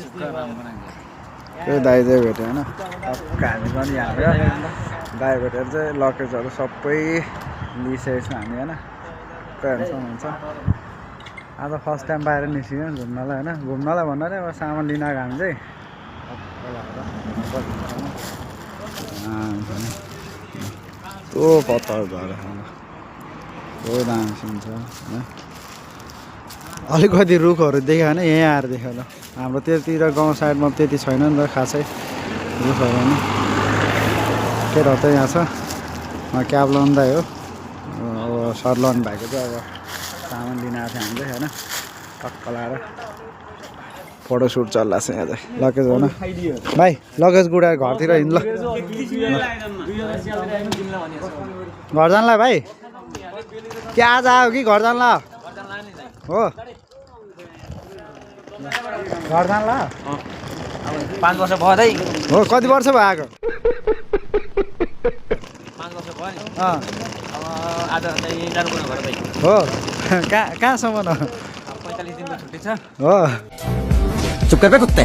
त्यो दाइ चाहिँ भेट्यो होइन टक्क हामी पनि यहाँबाट दाइ भेटेर चाहिँ लगेजहरू सबै लिइसकेको छौँ हामी होइन कहाँसम्म हुन्छ आज फर्स्ट टाइम बाहिर निस्क्यौँ घुम्नलाई होइन घुम्नलाई भन्नाले अब सामान लिन आएको हामी चाहिँ त्यो पत्थर झरेर त्यो दामी हुन्छ होइन अलिकति रुखहरू देख्यो भने यहीँ आएर देख्यो ल हाम्रो त्यतिर गाउँ साइडमा त्यति छैन नि त खासै रुखहरू होइन केटाहरू त यहाँ छ क्याब लाउँदै हो अब सर लाउनु भएको चाहिँ अब सामान लिन आएको थियो हामीले होइन टक्क लाएर फोटोसुट चलिरहेको छ यहाँ चाहिँ लगेज होइन भाइ लगेज गुडाएर घरतिर हिँड्नु ल घर जानला भाइ के आज आयो कि घर जानला हो घर जानला 5 वर्ष भयो दाइ हो कति वर्ष भयो आएको 5 वर्ष भयो नि अब आज चाहिँ जानुपर्ने घर दाइ हो कहाँसम्म न 45 दिनको छुट्टी छ हो चुप कर बे कुत्ते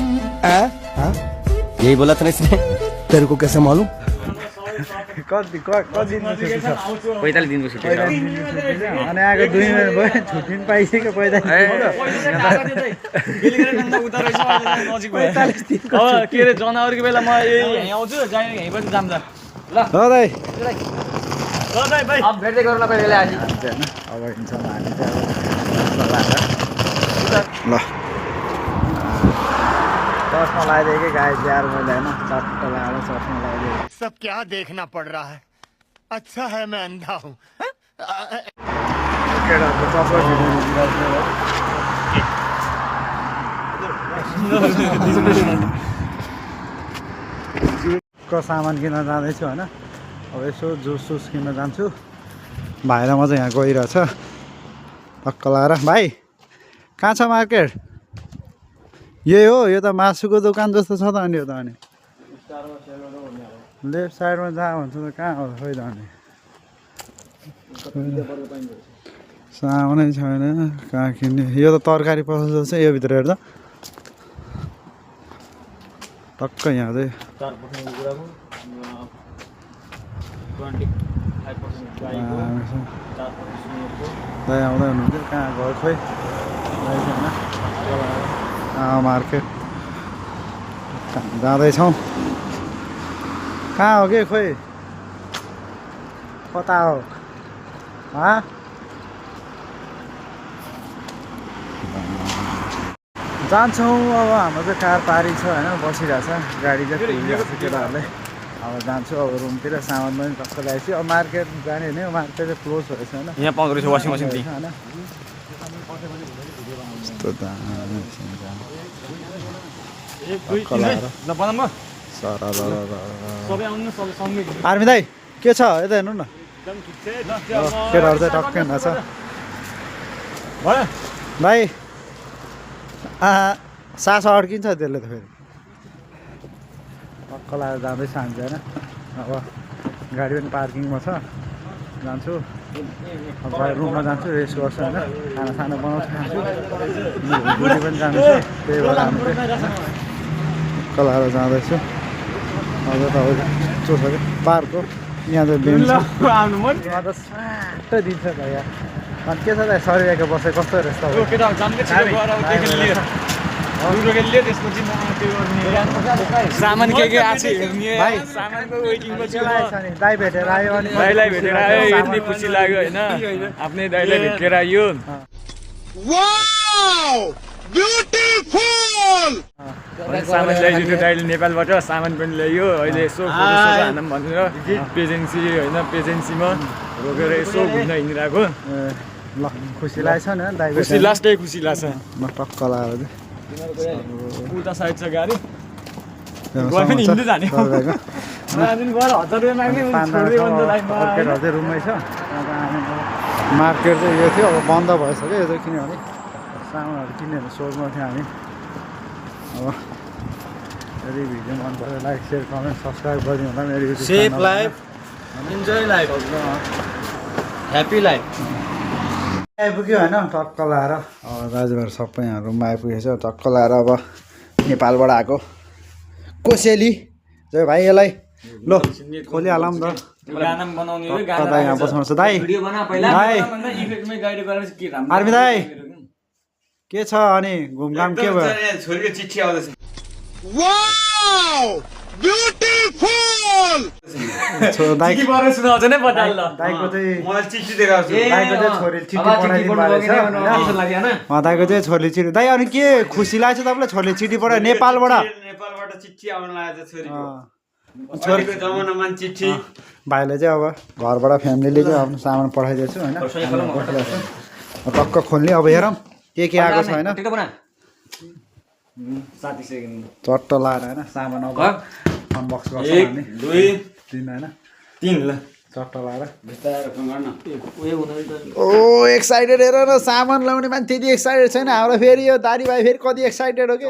यही बोला था ना इसने तेरे को कैसे मालूम कति दिनको छुट्टी छ 45 दिनको छुट्टी छ अनि आएको 2 महिना भयो छुट्टी पनि पाइसक्यो 45 दिनको के रे जनवरीको बेला म यहीँ आउँछु जाने यहीँ पनि जान्छ ल हो दाइ भाइ अब भेट्दै गरौँ ल कहिले आज होइन अब हिँड्छौँ हामी चाहिँ ल चस्मा लगाइदिएँ कि गाई स्याहार मैले होइन चट्ट लगाएर चस्मा लगाइदिएँ सब क्या देखना पड़ रहा है अच्छा है मैं अंधा हूँ केटाहरूको चस्मा को सामान किन्न जाँदैछु होइन अब यसो जुस किन्न जान्छु भाइ र म चाहिँ यहाँ गइरहेछ टक्क लगाएर भाइ कहाँ छ मार्केट यही हो यो त मासुको दोकान जस्तो छ त अनि यो त अनि लेफ्ट साइडमा जहाँ भन्छ त कहाँ हो खोइ त अनि सामानै छैन कहाँ किन्ने यो त तरकारी पसल जस्तो छ यो भित्र हेर्दा टक्क यहाँ चाहिँ दाइ आउँदै हुनुहुन्छ कहाँ गयो खोइ मार्केट जाँदैछौँ कहाँ हो कि खोइ कता हो जान्छौँ अब हाम्रो चाहिँ कार पारी छ होइन बसिरहेछ गाडी चाहिँ खुलिरहेको छ केटाहरूले अब जान्छु अब रुमतिर सामान पनि टक्क ल्याएपछि अब मार्केट जाने भने मार्केट चाहिँ क्लोज भएछ होइन यहाँ पाउँदो रहेछ वासिङ मसिन होइन आर्मी दाइ के छ यता हेर्नु न केटाहरू चाहिँ टक्कै हिँड्छ भाइ सास अड्किन्छ त्यसले त फेरि टक्क लगाएर जाँदैछ हामी चाहिँ होइन अब गाडी पनि पार्किङमा छ जान्छु अब रुममा जान्छु रेस्ट गर्छु होइन खाना साना बनाउँछु खान्छु ड्युटी पनि जान्छु त्यही भएर हामी चाहिँ टक्क लगाएर जाँदैछु अझ तपाईँको चोछ कि पार्क हो यहाँ चाहिँ बेन्च त स्वाटै दिन्छ त यहाँ अनि के छ त सरिरहेको बसेको कस्तो रहेछ सामान के आएको छ भाइ सामानको वेटिङमा छु नि दाइ भेटेर आयो अनि दाइलाई भेटेर आयो यति खुसी लाग्यो होइन आफ्नै दाइलाई भेटेर आयो सामान ल्याइदियो दाइले नेपालबाट सामान पनि ल्यायो अहिले यसो फोटो हान्न भनेर पेजेन्सी होइन पेजेन्सीमा रोकेर यसो घुम्न हिँडिरहेको ल खुसी लागेछ नि दाइ खुसी लास्टै खुसी लाग्छ म टक्क लगाएर उता साइड छ गाडी गए पनि हिँड्दै जाने गएर 1000 रुपियाँ माग्ने चाहिँ रुममै छ मार्केट चाहिँ यो थियो अब बन्द भइसक्यो यो चाहिँ किनभने सामानहरू किनेर सोध्नु थियो हामी अब यदि भिडियो मन पऱ्यो लाइक सेयर कमेन्ट सब्सक्राइब गरिदिनु होला मेरो YouTube safe life enjoy life happy life आइपुग्यो होइन टक्क लाएर अब दाजुभाइहरू सबै यहाँ रुममा आइपुगेछ टक्क लाएर अब नेपालबाट आएको कोसेली जय भाइ यसलाई ल खोलिहालौँ त गाना पनि बनाउने हो कता यहाँ बस्नुपर्छ दाइ भिडियो बना पहिला दाइ इफेक्टमै गाइड गरेर के राम्रो आर्मी दाइ के छ अनि घुमघाम के भयो छोरीको चिठी आउँदैछ दाइ परेर सुनाउँछ नै बचाल ल दाइको चाहिँ मलाई चिठी देखाउँछु दाइको चाहिँ छोरीले चिठी पठाइदिनु भएको छ दाइको चाहिँ छोरीले चिठी दाइ अनि के खुसी लाग्छ तपाईँलाई छोरीले चिठी पठायो नेपालबाट चिठी आउन लागेको छ छोरीको जमानामा चिठी भाइले चाहिँ अब घरबाट फ्यामिलीले चाहिँ आफ्नो सामान पठाइदिएको छु होइन टक्क खोल्ने अब हेरौँ के आएको छ होइन 60 सेकेन्ड चट्ट लाएर होइन सामान अब अनबक्स गर्छ हामी 2 3 होइन 3 ल चट्ट लाएर बिस्तारै फोन गर्न ओ एक्साइटेड हेर न सामान ल्याउने मान्छे त्यति एक्साइटेड छैन हाम्रो फेरि यो दारी भाइ फेरि कति एक्साइटेड हो कि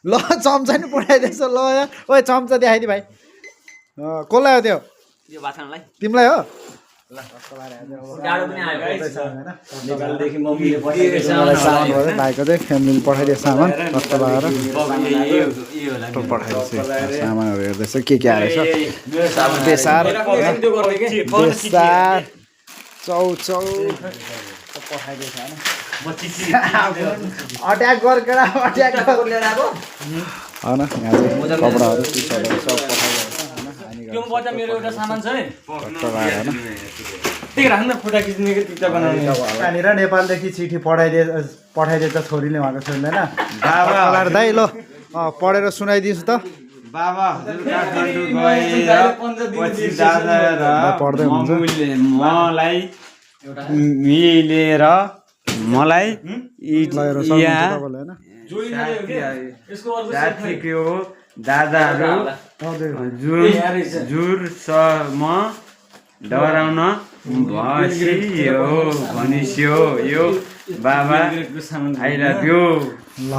ल चम्चा नि पठाइदिएछ ल यार ओए चम्चा देखाइदिए भाइ कसलाई हो त्यो तिमीलाई हो भाइको चाहिँ फ्यामिलीले पठाइदिएको सामान टक्क लगाएर पठाइदिएछु सामानहरू हेर्दैछ के आएछ बेसार बेसार चौचौ पठाइदिएछ होइन अट्याक गर केटा अट्याक गर लिएर आएको होइन यहाँ चाहिँ कपडाहरू टिसर्टहरू सब पठाइदिएको छ मेरो एउटा सामान छ है टक्क लगाएर होइन त्यही राख्न फोटो खिच्ने कि टिकटक बनाउने त्यहाँनिर नेपालदेखि चिठी पठाइदिएछ छोरीले उहाँको छोरीले होइन दाइ ल पढेर सुनाइदिनुहोस् त बाबा हजुर काठमाडौँ गएर पछि दादा र पढ्दै हुनुहुन्छ मलाई मिलेर मलाई साथीको दादाहरू जुरसम्म डराउन बसियो भनिस्यो यो बाबा आई लभ यु ल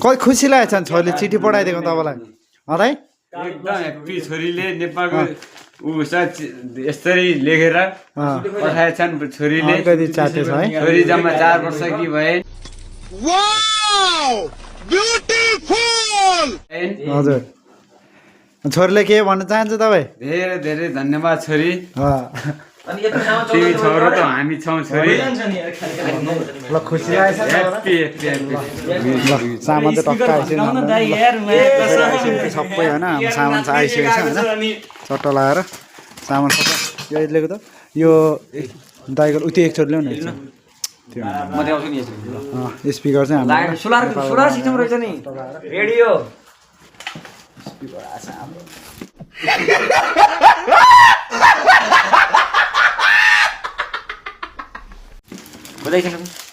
कति खुसी लागेको छ छोरीले चिठी पठाइदिएको तपाईँलाई दाइ एकदम ह्याप्पी छोरीले नेपालको यसरी लेखेर पठाएछन् छोरीले च्याटेछ है छोरी जम्मा 4 वर्ष कि भए हजुर छोरीले के भन्न चाहन्छ तपाईँ धेरै धेरै धन्यवाद छोरी तिमी छोरो त हामी छौँ छोरी ल खुसी लागेछ ह्याप्पी ह्याप्पी सामान चाहिँ टक्क आइसक्यो सबै होइन हाम्रो सामान चाहिँ आइसकेको छ होइन चट्ट लगाएर सामान सबै यो लिएको त यो दाइको उति एक छोरी ल्याउनु त्यो स्पिकर चाहिँ हाम्रो सोलर सिस्टम रहेछ नि रेडियो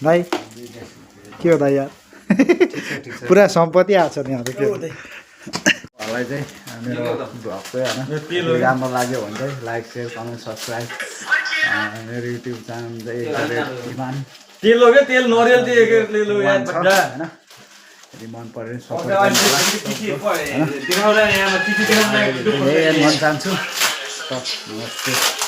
दाइ के हो दाइ यार पुरा सम्पत्ति आएको छ यहाँ केहरूलाई चाहिँ मेरो भ्लग चाहिँ होइन राम्रो लाग्यो भने चाहिँ लाइक सेयर कमेन्ट सब्सक्राइब मेरो युट्युब च्यानल चाहिँ इमान तेल हो क्या तेल नरियल होइन यदि मन पऱ्यो भने सपोर्ट गर्न चाहन्छु नमस्ते